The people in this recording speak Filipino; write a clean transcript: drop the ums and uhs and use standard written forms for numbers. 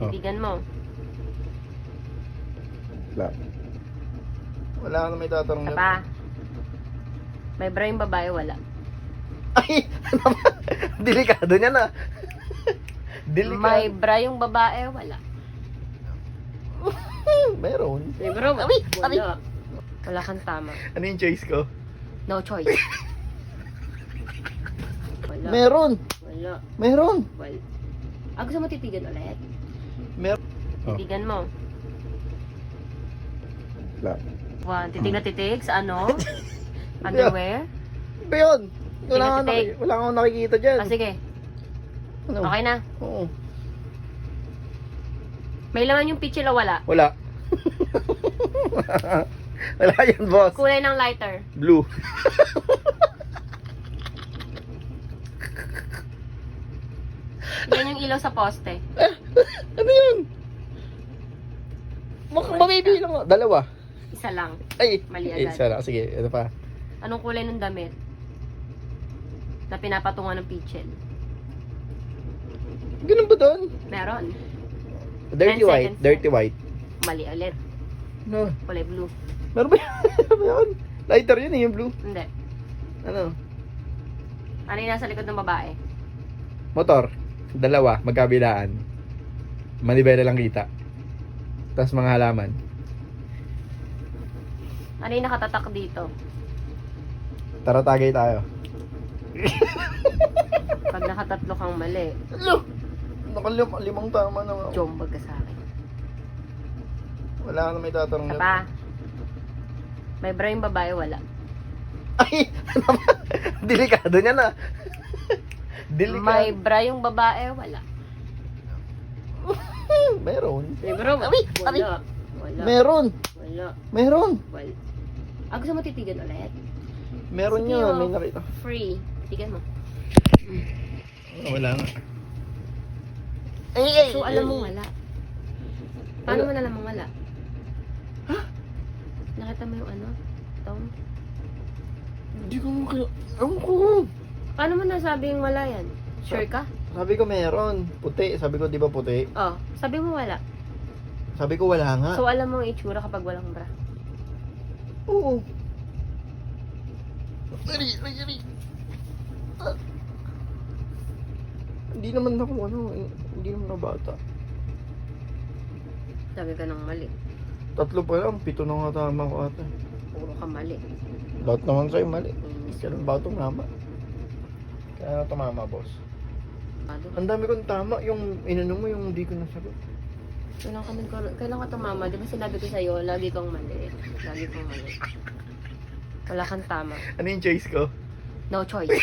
Titigan mo. Wala. Wala ka na may tatanong Isa pa. May bra yung babae, wala. Ay! Delikado niya na. Delikado. May bra yung babae, wala. Meron. May bra, wala. Wala kang tama. Ano yung choice ko? No choice. Wala. Meron. Wala. Meron. Wala. Gusto mo titigan ulit? Meron. Titigan mo. Wala. One, titig na titig sa ano? Underwear? Ba yun? Wala Titig. akong nakikita dyan. Sige. Ano? Okay na. Oo. May laman yung pichil o wala? Wala. Wala yan, boss. Kulay ng lighter. Blue. Yan yung ilaw sa poste. Ano yun? Mabibilang nga. Dalawa. Isa lang. Ay. Mali agad. Isa lang. Sige, ito pa. Anong kulay ng damit? Na pinapatungan ng pichil. Ganun ba doon? Meron. Dirty 10 white. seconds. Dirty white. Mali ulit. No. Kulay blue. Meron ba yan? Ano yun? Lighter yun eh, yung blue. Hindi. Ano? Ano yung nasa likod ng babae? Motor. Dalawa. Magkabilaan. Manibela lang kita. Tapos mga halaman. Ano yung nakatatak dito? Tara, tagay tayo. Pag nakatatlo kang mali, Hello! Nakalimang tama na ako. jombag ka sa akin. Wala ka na may tatanong Isa na. pa. May bra yung babae, wala. Ay! Delikado niya na. Delikado. May bra yung babae, wala. Meron. May bra, wala. Wala. Wala. Meron. Wala. Meron. Wala. Gusto mo titigan ulit? Meron Sige, yun. oh. May nakita. Free. Titigan mo. Wala nga. So, alam mo wala. Paano mo nalaman wala? Ha? Nakita mo yung ano? Tom? Hindi ko makila. Ewan ko. Paano mo nasabi yung wala yan? Sure ka? Sabi ko meron. Puti. Sabi ko di ba puti? Oh, sabi mo wala. Sabi ko wala nga. So, alam mo ang itsura kapag walang bra. Oo. Sorry. Hindi naman ako hindi naman ako bata. Sabi ka ng mali. 3 pa lang, 7 na nga tama ko ata. Puro ka mali. Lahat naman sa'yo mali. Mm. Kailan ba tumama? Kaya na tumama, boss. Ano? Ang dami kong tama, yung inano mo, yung hindi ko nasagot. Kailan ka tumama? Di ba sinabi ko sa'yo, lagi kang mali. Lagi kang mali. Wala kang tama. Ano yung choice ko? No choice.